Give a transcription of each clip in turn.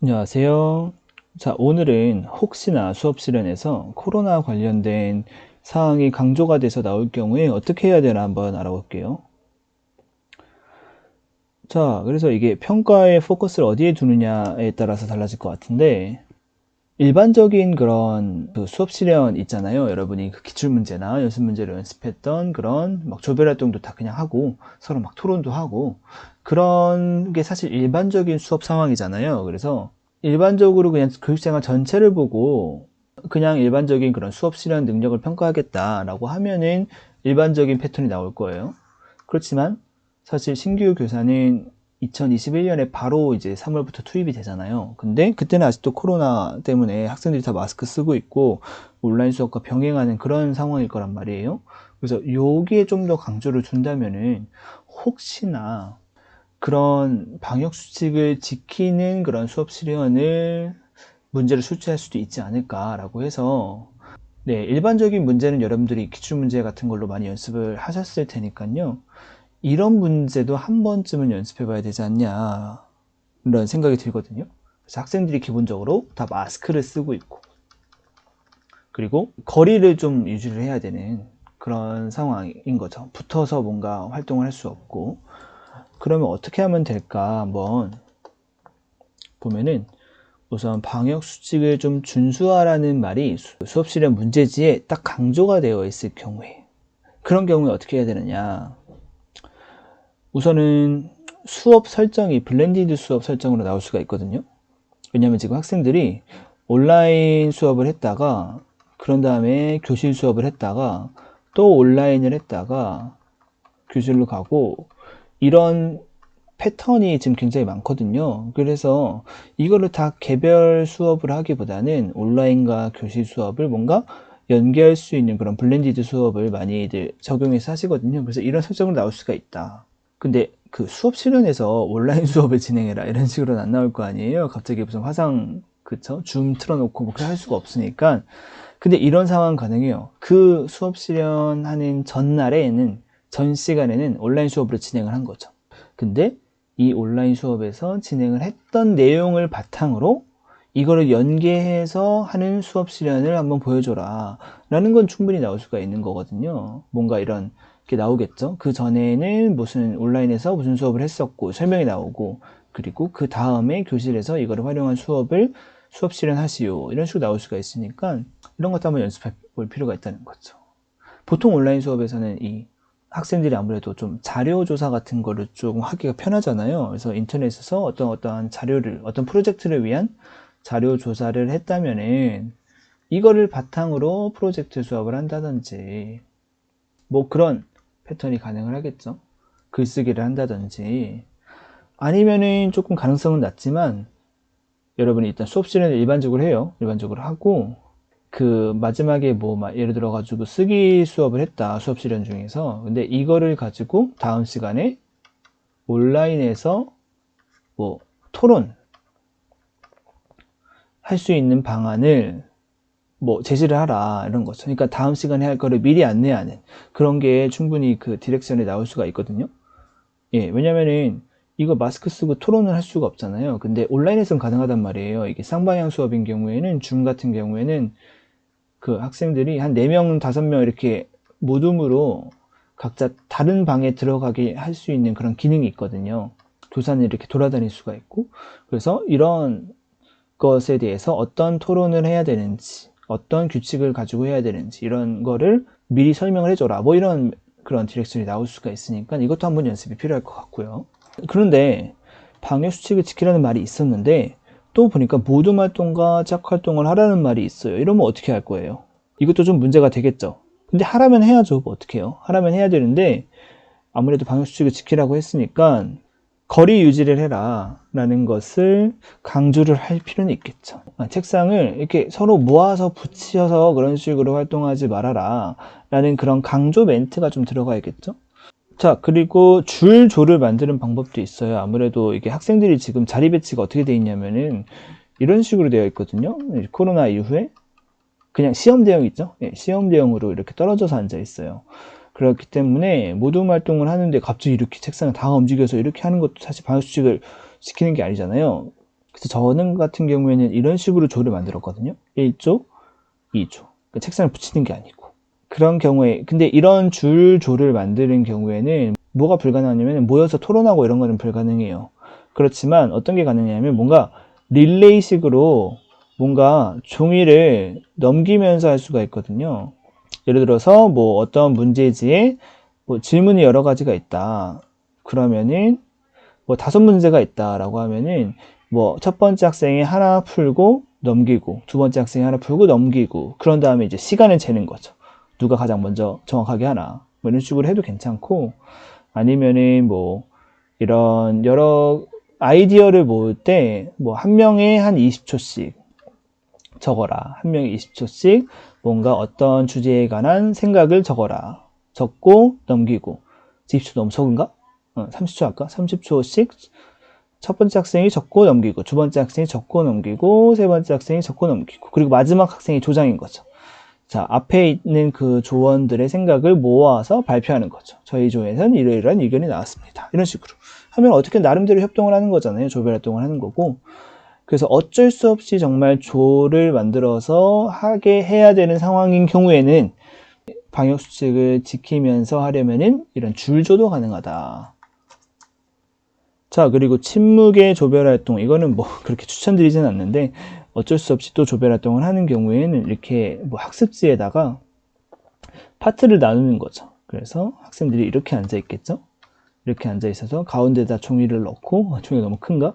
안녕하세요. 자, 오늘은 혹시나 수업 실현에서 코로나 관련된 사항이 강조가 돼서 나올 경우에 어떻게 해야 되나 한번 알아볼게요. 자, 그래서 이게 평가의 포커스를 어디에 두느냐에 따라서 달라질 것 같은데, 일반적인 그런 그 수업 실현 있잖아요. 여러분이 그 기출문제나 연습문제를 연습했던 그런 막 조별 활동도 다 그냥 하고, 서로 막 토론도 하고, 그런 게 사실 일반적인 수업 상황이잖아요. 그래서 일반적으로 그냥 교육생활 전체를 보고 그냥 일반적인 그런 수업 실현 능력을 평가하겠다라고 하면은 일반적인 패턴이 나올 거예요. 그렇지만 사실 신규 교사는 2021년에 바로 이제 3월부터 투입이 되잖아요. 근데 그때는 아직도 코로나 때문에 학생들이 다 마스크 쓰고 있고 온라인 수업과 병행하는 그런 상황일 거란 말이에요. 그래서 여기에 좀 더 강조를 둔다면은 혹시나 그런 방역 수칙을 지키는 그런 수업 실현을 문제를 출제할 수도 있지 않을까라고 해서 네, 일반적인 문제는 여러분들이 기출문제 같은 걸로 많이 연습을 하셨을 테니까요. 이런 문제도 한 번쯤은 연습해 봐야 되지 않냐 이런 생각이 들거든요. 그래서 학생들이 기본적으로 다 마스크를 쓰고 있고 그리고 거리를 좀 유지를 해야 되는 그런 상황인 거죠. 붙어서 뭔가 활동을 할 수 없고 그러면 어떻게 하면 될까 한번 보면은 우선 방역 수칙을 좀 준수하라는 말이 수업 실현 문제지에 딱 강조가 되어 있을 경우에 그런 경우에 어떻게 해야 되느냐. 우선은 수업 설정이 블렌디드 수업 설정으로 나올 수가 있거든요. 왜냐하면 지금 학생들이 온라인 수업을 했다가 그런 다음에 교실 수업을 했다가 또 온라인을 했다가 교실로 가고 이런 패턴이 지금 굉장히 많거든요. 그래서 이거를 다 개별 수업을 하기보다는 온라인과 교실 수업을 뭔가 연계할 수 있는 그런 블렌디드 수업을 많이들 적용해서 하시거든요. 그래서 이런 설정으로 나올 수가 있다. 근데 그 수업 실현에서 온라인 수업을 진행해라 이런 식으로는 안 나올 거 아니에요. 갑자기 무슨 화상 그쵸? 줌 틀어놓고 뭐 그렇게 할 수가 없으니까. 근데 이런 상황 가능해요. 그 수업 실현하는 전날에는 전 시간에는 온라인 수업으로 진행을 한 거죠. 근데 이 온라인 수업에서 진행을 했던 내용을 바탕으로 이거를 연계해서 하는 수업 실현을 한번 보여줘라 라는 건 충분히 나올 수가 있는 거거든요. 뭔가 이런 게 나오겠죠. 그 전에는 무슨 온라인에서 무슨 수업을 했었고 설명이 나오고 그리고 그 다음에 교실에서 이거를 활용한 수업 실현하시오 이런 식으로 나올 수가 있으니까 이런 것도 한번 연습해 볼 필요가 있다는 거죠. 보통 온라인 수업에서는 이 학생들이 아무래도 좀 자료 조사 같은 거를 좀 하기가 편하잖아요. 그래서 인터넷에서 어떠한 자료를, 어떤 프로젝트를 위한 자료 조사를 했다면은 이거를 바탕으로 프로젝트 수업을 한다든지 뭐 그런 패턴이 가능을 하겠죠. 글쓰기를 한다든지 아니면은 조금 가능성은 낮지만 여러분이 일단 수업 실현을 일반적으로 해요. 일반적으로 하고 그 마지막에 뭐 예를 들어 가지고 쓰기 수업을 했다. 수업 실현 중에서. 근데 이거를 가지고 다음 시간에 온라인에서 뭐 토론 할 수 있는 방안을 뭐 제시를 하라 이런 거죠. 그러니까 다음 시간에 할 거를 미리 안내하는 그런 게 충분히 그 디렉션에 나올 수가 있거든요. 예, 왜냐면은 이거 마스크 쓰고 토론을 할 수가 없잖아요. 근데 온라인에서는 가능하단 말이에요. 이게 쌍방향 수업인 경우에는 줌 같은 경우에는 그 학생들이 한 4명, 5명 이렇게 모둠으로 각자 다른 방에 들어가게 할 수 있는 그런 기능이 있거든요. 교사는 이렇게 돌아다닐 수가 있고, 그래서 이런 것에 대해서 어떤 토론을 해야 되는지, 어떤 규칙을 가지고 해야 되는지, 이런 거를 미리 설명을 해줘라. 뭐 이런 그런 디렉션이 나올 수가 있으니까 이것도 한번 연습이 필요할 것 같고요. 그런데 방역 수칙을 지키라는 말이 있었는데, 또 보니까 모둠 활동과 짝 활동을 하라는 말이 있어요. 이러면 어떻게 할 거예요? 이것도 좀 문제가 되겠죠. 근데 하라면 해야죠. 뭐 어떡해요? 하라면 해야 되는데 아무래도 방역수칙을 지키라고 했으니까 거리 유지를 해라 라는 것을 강조를 할 필요는 있겠죠. 책상을 이렇게 서로 모아서 붙여서 그런 식으로 활동하지 말아라 라는 그런 강조 멘트가 좀 들어가야겠죠. 자, 그리고 줄조를 만드는 방법도 있어요. 아무래도 이게 학생들이 지금 자리 배치가 어떻게 돼 있냐면은 이런 식으로 되어 있거든요. 코로나 이후에 그냥 시험 대형 있죠? 예, 시험 대형으로 이렇게 떨어져서 앉아 있어요. 그렇기 때문에 모둠 활동을 하는데 갑자기 이렇게 책상을 다 움직여서 이렇게 하는 것도 사실 방역 수칙을 지키는 게 아니잖아요. 그래서 저는 같은 경우에는 이런 식으로 조를 만들었거든요. 1조, 2조. 그러니까 책상을 붙이는 게 아니고. 그런 경우에, 근데 이런 줄조를 만드는 경우에는 뭐가 불가능하냐면 모여서 토론하고 이런 거는 불가능해요. 그렇지만 어떤 게 가능하냐면 뭔가 릴레이식으로 뭔가 종이를 넘기면서 할 수가 있거든요. 예를 들어서 뭐 어떤 문제지에 뭐 질문이 여러 가지가 있다. 그러면은 뭐 5문제가 있다라고 하면은 뭐 첫 번째 학생이 하나 풀고 넘기고 두 번째 학생이 하나 풀고 넘기고 그런 다음에 이제 시간을 재는 거죠. 누가 가장 먼저 정확하게 하나 뭐 이런 식으로 해도 괜찮고 아니면은 뭐 이런 여러 아이디어를 모을 때 뭐 한 명에 한 20초씩 적어라. 한 명이 20초씩 뭔가 어떤 주제에 관한 생각을 적어라. 적고 넘기고 20초 너무 적은가? 30초 할까? 30초씩 첫 번째 학생이 적고 넘기고 두 번째 학생이 적고 넘기고 세 번째 학생이 적고 넘기고 그리고 마지막 학생이 조장인 거죠. 자, 앞에 있는 그 조원들의 생각을 모아서 발표하는 거죠. 저희 조에서는 이러이러한 의견이 나왔습니다. 이런 식으로 하면 어떻게 나름대로 협동을 하는 거잖아요. 조별 활동을 하는 거고. 그래서 어쩔 수 없이 정말 조를 만들어서 하게 해야 되는 상황인 경우에는 방역수칙을 지키면서 하려면은 이런 줄조도 가능하다. 자, 그리고 침묵의 조별활동. 이거는 뭐 그렇게 추천드리진 않는데 어쩔 수 없이 또 조별활동을 하는 경우에는 이렇게 뭐 학습지에다가 파트를 나누는 거죠. 그래서 학생들이 이렇게 앉아 있겠죠? 이렇게 앉아 있어서 가운데다 종이를 넣고, 종이가 너무 큰가?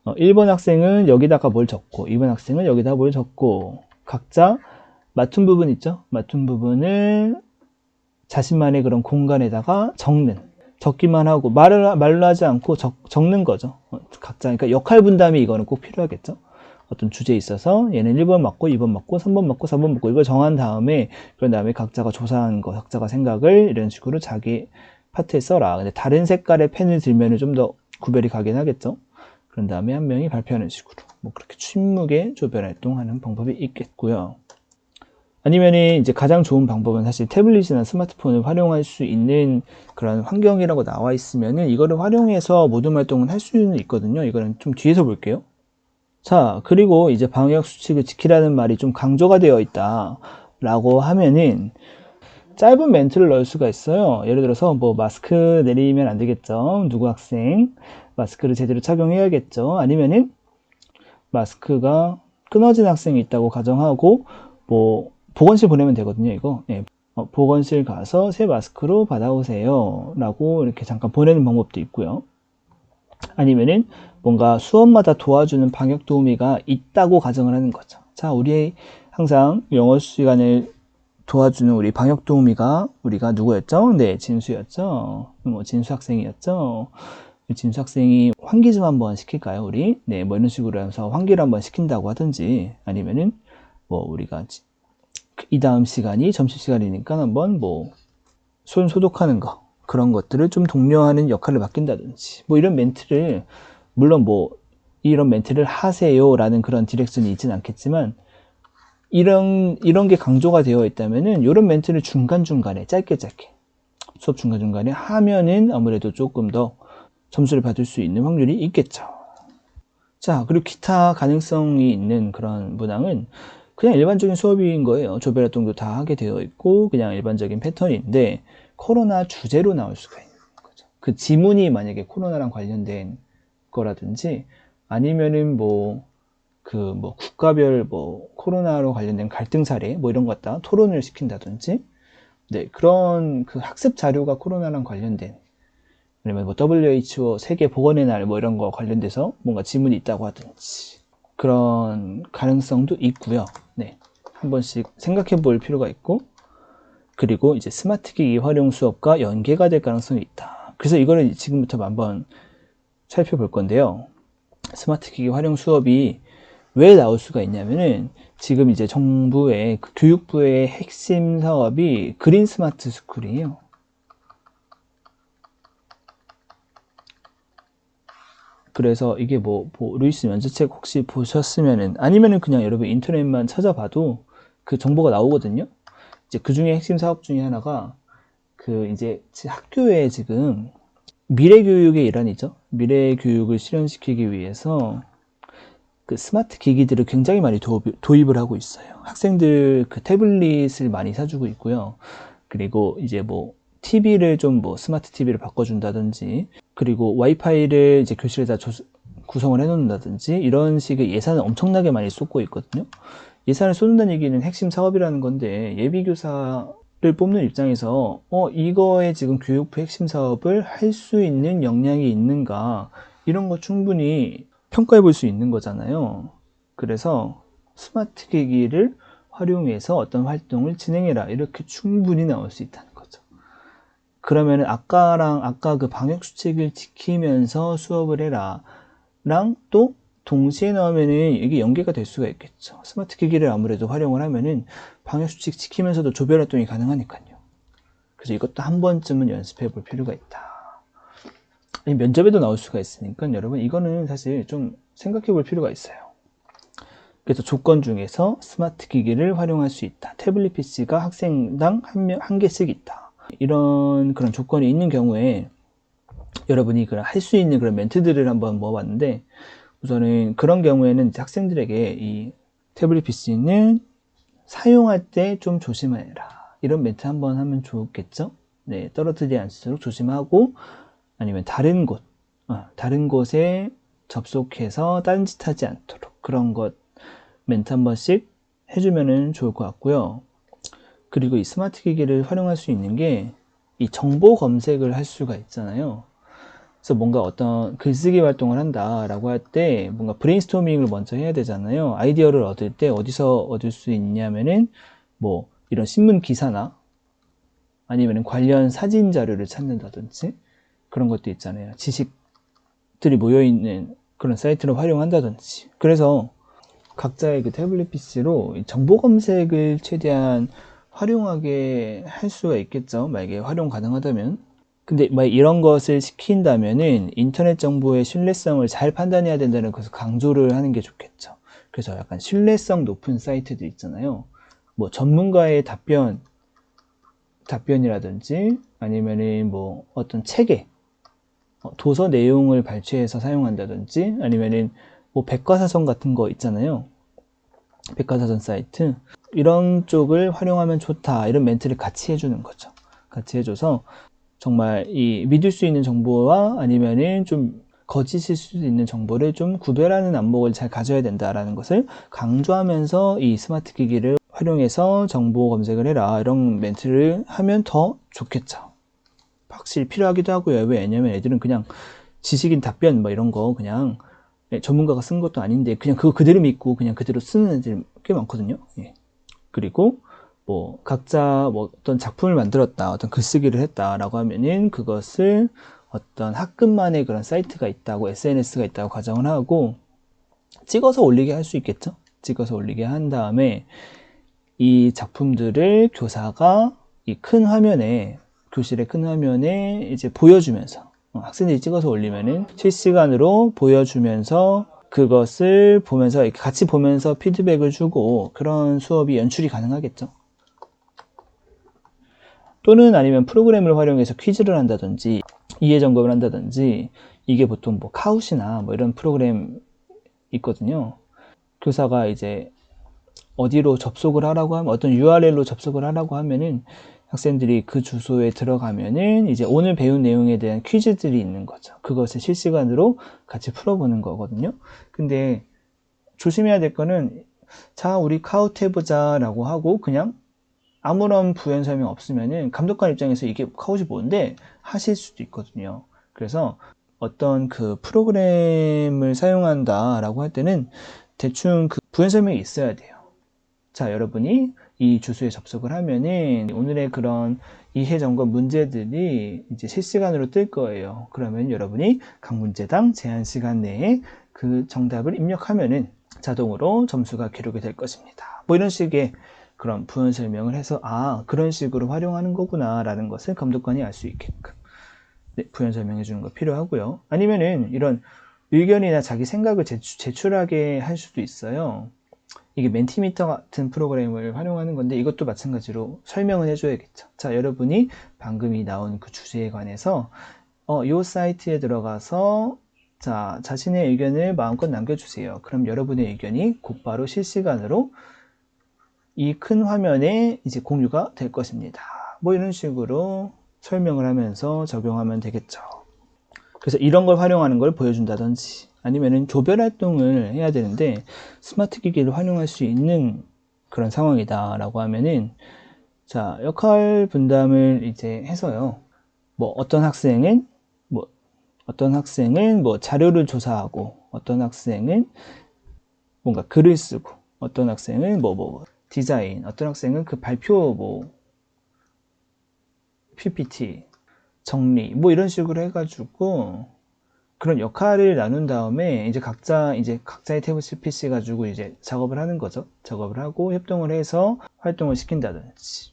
1번 학생은 여기다가 뭘 적고, 2번 학생은 여기다가 뭘 적고, 각자 맡은 부분 있죠? 맡은 부분을 자신만의 그런 공간에다가 적기만 하고, 말로 하지 않고 적는 거죠. 각자, 그러니까 역할 분담이 이거는 꼭 필요하겠죠? 어떤 주제에 있어서 얘는 1번 맞고 2번 맞고 3번 맞고 4번 맞고 이걸 정한 다음에 그런 다음에 각자가 조사한 거, 각자가 생각을 이런 식으로 자기 파트에 써라. 근데 다른 색깔의 펜을 들면 좀 더 구별이 가긴 하겠죠. 그런 다음에 한 명이 발표하는 식으로 뭐 그렇게 침묵의 조별 활동하는 방법이 있겠고요. 아니면은 이제 가장 좋은 방법은 사실 태블릿이나 스마트폰을 활용할 수 있는 그런 환경이라고 나와 있으면은 이거를 활용해서 모든 활동을 할 수는 있거든요. 이거는 좀 뒤에서 볼게요. 자, 그리고 이제 방역 수칙을 지키라는 말이 좀 강조가 되어 있다 라고 하면은 짧은 멘트를 넣을 수가 있어요. 예를 들어서 뭐 마스크 내리면 안 되겠죠. 누구 학생 마스크를 제대로 착용해야겠죠. 아니면은 마스크가 끊어진 학생이 있다고 가정하고 뭐 보건실 보내면 되거든요. 이거 보건실 가서 새 마스크로 받아오세요 라고 이렇게 잠깐 보내는 방법도 있고요. 아니면은 뭔가 수업마다 도와주는 방역 도우미가 있다고 가정을 하는 거죠. 자, 우리 항상 영어 시간을 도와주는 우리 방역 도우미가 우리가 누구였죠? 네, 진수였죠. 뭐 진수 학생이었죠. 진수 학생이 환기 좀 한번 시킬까요, 우리? 네, 뭐 이런 식으로 해서 환기를 한번 시킨다고 하든지 아니면은 뭐 우리가 이 다음 시간이 점심시간이니까 한번 뭐 손 소독하는 거 그런 것들을 좀 독려하는 역할을 맡긴다든지 뭐 이런 멘트를 물론 뭐 이런 멘트를 하세요 라는 그런 디렉션이 있진 않겠지만 이런 게 강조가 되어 있다면은 이런 멘트를 중간중간에 짧게 수업 중간중간에 하면은 아무래도 조금 더 점수를 받을 수 있는 확률이 있겠죠. 자, 그리고 기타 가능성이 있는 그런 문항은 그냥 일반적인 수업인 거예요. 조별 활동도 다 하게 되어 있고 그냥 일반적인 패턴인데 코로나 주제로 나올 수가 있는 거죠. 그 지문이 만약에 코로나랑 관련된 거라든지 아니면은 뭐 국가별 코로나로 관련된 갈등 사례 뭐 이런 것 갖다 토론을 시킨다든지 네, 그런 그 학습 자료가 코로나랑 관련된 아니면 뭐 WHO 세계 보건의 날 뭐 이런 거 관련돼서 뭔가 지문이 있다고 하든지 그런 가능성도 있고요. 네. 한 번씩 생각해 볼 필요가 있고 그리고 이제 스마트 기기 활용 수업과 연계가 될 가능성이 있다. 그래서 이거를 지금부터 한번 살펴볼 건데요. 스마트 기기 활용 수업이 왜 나올 수가 있냐면은 지금 이제 정부의 교육부의 핵심 사업이 그린 스마트 스쿨이에요. 그래서 이게 루이스 면제책 혹시 보셨으면은 아니면은 그냥 여러분 인터넷만 찾아봐도 그 정보가 나오거든요. 이제 그 중에 핵심 사업 중에 하나가 그 이제 학교에 지금 미래 교육의 일환이죠. 미래 교육을 실현시키기 위해서 그 스마트 기기들을 굉장히 많이 도입을 하고 있어요. 학생들 그 태블릿을 많이 사주고 있고요. 그리고 이제 뭐 TV를 좀 뭐 스마트 TV를 바꿔준다든지, 그리고 와이파이를 이제 교실에다 구성을 해놓는다든지, 이런 식의 예산을 엄청나게 많이 쏟고 있거든요. 예산을 쏟는다는 얘기는 핵심 사업이라는 건데, 예비교사를 뽑는 입장에서 이거에 지금 교육부 핵심 사업을 할 수 있는 역량이 있는가, 이런 거 충분히 평가해 볼 수 있는 거잖아요. 그래서 스마트 기기를 활용해서 어떤 활동을 진행해라, 이렇게 충분히 나올 수 있다는 거죠. 그러면은 아까 그 방역 수칙을 지키면서 수업을 해라 랑 또 동시에 나오면은 이게 연계가 될 수가 있겠죠. 스마트 기기를 아무래도 활용을 하면은 방역 수칙 지키면서도 조별 활동이 가능하니까요. 그래서 이것도 한 번쯤은 연습해 볼 필요가 있다. 아니, 면접에도 나올 수가 있으니까 여러분, 이거는 사실 좀 생각해 볼 필요가 있어요. 그래서 조건 중에서 스마트 기기를 활용할 수 있다. 태블릿 PC가 학생당 한 개씩 있다. 이런 그런 조건이 있는 경우에 여러분이 할 수 있는 그런 멘트들을 한번 모아봤는데, 우선은 그런 경우에는 학생들에게 이 태블릿 PC는 사용할 때 좀 조심해라, 이런 멘트 한번 하면 좋겠죠. 네, 떨어뜨리지 않도록 조심하고, 아니면 다른 곳에 접속해서 딴짓하지 않도록, 그런 것 멘트 한 번씩 해주면은 좋을 것 같고요. 그리고 이 스마트 기기를 활용할 수 있는 게 이 정보 검색을 할 수가 있잖아요. 그래서 뭔가 어떤 글쓰기 활동을 한다라고 할 때 뭔가 브레인스토밍을 먼저 해야 되잖아요. 아이디어를 얻을 때 어디서 얻을 수 있냐면은 뭐 이런 신문 기사나 아니면 관련 사진 자료를 찾는다든지, 그런 것도 있잖아요. 지식들이 모여있는 그런 사이트를 활용한다든지. 그래서 각자의 그 태블릿 PC로 정보 검색을 최대한 활용하게 할 수가 있겠죠. 만약에 활용 가능하다면. 근데 이런 것을 시킨다면은 인터넷 정보의 신뢰성을 잘 판단해야 된다는 것을 강조를 하는 게 좋겠죠. 그래서 약간 신뢰성 높은 사이트들 있잖아요. 뭐 전문가의 답변이라든지, 아니면은 뭐 어떤 책에 도서 내용을 발췌해서 사용한다든지, 아니면은 뭐 백과사전 같은 거 있잖아요. 백과사전 사이트, 이런 쪽을 활용하면 좋다, 이런 멘트를 같이 해주는 거죠. 같이 해줘서 정말 이 믿을 수 있는 정보와 아니면은 좀 거짓일 수도 있는 정보를 좀 구별하는 안목을 잘 가져야 된다라는 것을 강조하면서 이 스마트 기기를 활용해서 정보 검색을 해라, 이런 멘트를 하면 더 좋겠죠. 확실히 필요하기도 하고요. 왜냐면 애들은 그냥 지식인 답변 이런 거 그냥 전문가가 쓴 것도 아닌데 그냥 그거 그대로 믿고 그냥 그대로 쓰는 애들 꽤 많거든요. 예. 그리고 뭐 각자 뭐 어떤 작품을 만들었다, 어떤 글쓰기를 했다라고 하면은 그것을 어떤 학급만의 그런 사이트가 있다고, SNS가 있다고 가정을 하고 찍어서 올리게 할 수 있겠죠. 찍어서 올리게 한 다음에 이 작품들을 교사가 이 큰 화면에, 교실의 큰 화면에 이제 보여주면서 학생들이 찍어서 올리면은 실시간으로 보여주면서 그것을 보면서 이렇게 같이 보면서 피드백을 주고, 그런 수업이 연출이 가능하겠죠. 또는 아니면 프로그램을 활용해서 퀴즈를 한다든지 이해 점검을 한다든지, 이게 보통 뭐 카웃이나 뭐 이런 프로그램 있거든요. 교사가 이제 어디로 접속을 하라고 하면, 어떤 URL로 접속을 하라고 하면은 학생들이 그 주소에 들어가면은 이제 오늘 배운 내용에 대한 퀴즈들이 있는 거죠. 그것을 실시간으로 같이 풀어보는 거거든요. 근데 조심해야 될 거는, 자, 우리 카웃 해보자 라고 하고 그냥 아무런 부연 설명 없으면은 감독관 입장에서 이게 카웃이 뭔데 하실 수도 있거든요. 그래서 어떤 그 프로그램을 사용한다 라고 할 때는 대충 그 부연 설명이 있어야 돼요. 자, 여러분이 이 주소에 접속을 하면은 오늘의 그런 이해 점검 문제들이 이제 실시간으로 뜰 거예요. 그러면 여러분이 각 문제당 제한 시간 내에 그 정답을 입력하면은 자동으로 점수가 기록이 될 것입니다. 뭐 이런 식의 그런 부연 설명을 해서, 아, 그런 식으로 활용하는 거구나 라는 것을 감독관이 알 수 있게끔 부연 설명해 주는 거 필요하고요. 아니면은 이런 의견이나 자기 생각을 제출하게 할 수도 있어요. 이게 멘티미터 같은 프로그램을 활용하는 건데, 이것도 마찬가지로 설명을 해줘야겠죠. 자, 여러분이 방금 나온 그 주제에 관해서 이 사이트에 들어가서 자, 자신의 의견을 마음껏 남겨주세요. 그럼 여러분의 의견이 곧바로 실시간으로 이 큰 화면에 이제 공유가 될 것입니다. 뭐 이런 식으로 설명을 하면서 적용하면 되겠죠. 그래서 이런 걸 활용하는 걸 보여준다든지 아니면은 조별 활동을 해야 되는데 스마트 기기를 활용할 수 있는 그런 상황이다 라고 하면은 자, 역할 분담을 이제 해서요. 뭐 어떤 학생은 자료를 조사하고 어떤 학생은 뭔가 글을 쓰고 어떤 학생은 디자인, 어떤 학생은 그 발표 PPT 정리 이런 식으로 해가지고 그런 역할을 나눈 다음에 이제 각자의 태블릿 PC 가지고 이제 작업을 하는 거죠. 작업을 하고 협동을 해서 활동을 시킨다든지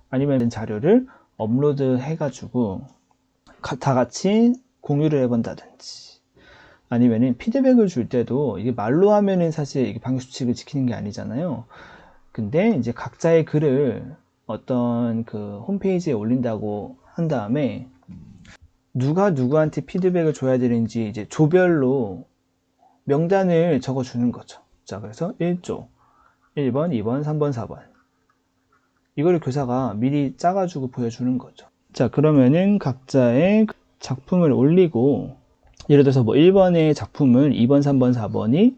아니면 자료를 업로드 해가지고 다 같이 공유를 해본다든지 아니면은 피드백을 줄 때도 이게 말로 하면은 사실 이게 방역 수칙을 지키는 게 아니잖아요. 근데 이제 각자의 글을 어떤 그 홈페이지에 올린다고 한 다음에 누가 누구한테 피드백을 줘야 되는지 이제 조별로 명단을 적어 주는 거죠. 자, 그래서 1조 1번, 2번, 3번, 4번 이거를 교사가 미리 짜가지고 보여주는 거죠. 자, 그러면은 각자의 작품을 올리고 예를 들어서 1번의 작품을 2번, 3번, 4번이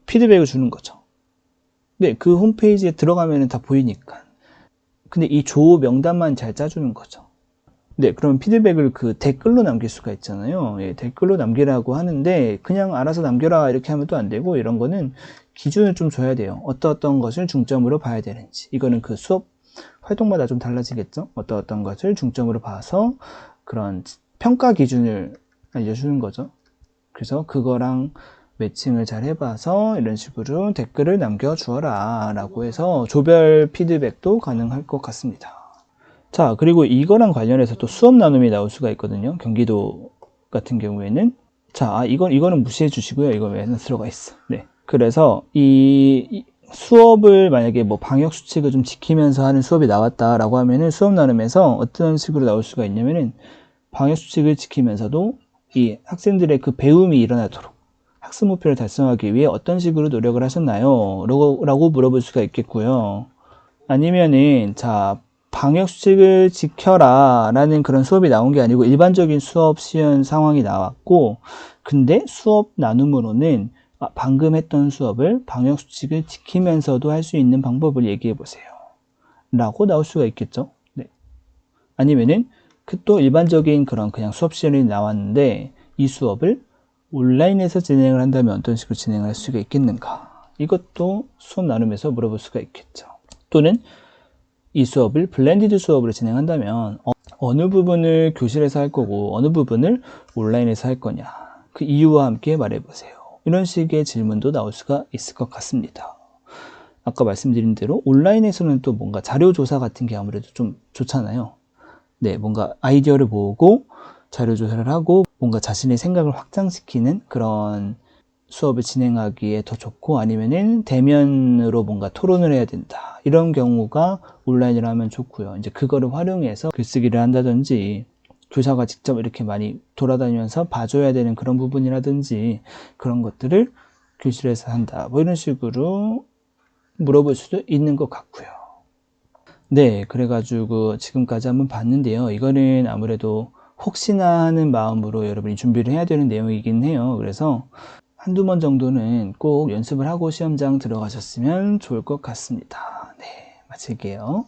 피드백을 주는 거죠. 네, 그 홈페이지에 들어가면 다 보이니까. 근데 이 조 명단만 잘 짜주는 거죠. 네, 그럼 피드백을 그 댓글로 남길 수가 있잖아요. 예, 댓글로 남기라고 하는데 그냥 알아서 남겨라 이렇게 하면 또 안 되고 이런 거는 기준을 좀 줘야 돼요. 어떤 것을 중점으로 봐야 되는지. 이거는 그 수업 활동마다 좀 달라지겠죠. 어떤 것을 중점으로 봐서 그런 평가 기준을 알려주는 거죠. 그래서 그거랑 매칭을 잘 해봐서 이런 식으로 댓글을 남겨주어라 라고 해서 조별 피드백도 가능할 것 같습니다. 자, 그리고 이거랑 관련해서 또 수업 나눔이 나올 수가 있거든요. 경기도 같은 경우에는 자, 이거는 무시해 주시고요. 이거 왜 들어가 있어. 네. 그래서 이 수업을 만약에 방역 수칙을 좀 지키면서 하는 수업이 나왔다라고 하면은 수업 나눔에서 어떤 식으로 나올 수가 있냐면은 방역 수칙을 지키면서도 이 학생들의 그 배움이 일어나도록 학습 목표를 달성하기 위해 어떤 식으로 노력을 하셨나요? 라고 물어볼 수가 있겠고요. 아니면은 자, 방역 수칙을 지켜라 라는 그런 수업이 나온 게 아니고 일반적인 수업 시연 상황이 나왔고 근데 수업 나눔으로는 방금 했던 수업을 방역 수칙을 지키면서도 할 수 있는 방법을 얘기해 보세요 라고 나올 수가 있겠죠. 네. 아니면은 또 일반적인 그냥 수업 시연이 나왔는데 이 수업을 온라인에서 진행을 한다면 어떤 식으로 진행할 수가 있겠는가, 이것도 수업 나눔에서 물어볼 수가 있겠죠. 또는 이 수업을 블렌디드 수업으로 진행한다면 어느 부분을 교실에서 할 거고 어느 부분을 온라인에서 할 거냐, 그 이유와 함께 말해보세요. 이런 식의 질문도 나올 수가 있을 것 같습니다. 아까 말씀드린 대로 온라인에서는 또 뭔가 자료조사 같은 게 아무래도 좀 좋잖아요. 네, 뭔가 아이디어를 모으고 자료조사를 하고 뭔가 자신의 생각을 확장시키는 그런 수업을 진행하기에 더 좋고, 아니면은 대면으로 뭔가 토론을 해야 된다, 이런 경우가 온라인으로 하면 좋고요. 이제 그거를 활용해서 글쓰기를 한다든지 교사가 직접 이렇게 많이 돌아다니면서 봐줘야 되는 그런 부분이라든지 그런 것들을 교실에서 한다, 이런 식으로 물어볼 수도 있는 것 같고요. 네, 그래가지고 지금까지 한번 봤는데요. 이거는 아무래도 혹시나 하는 마음으로 여러분이 준비를 해야 되는 내용이긴 해요. 그래서 한두 번 정도는 꼭 연습을 하고 시험장 들어가셨으면 좋을 것 같습니다. 네, 마칠게요.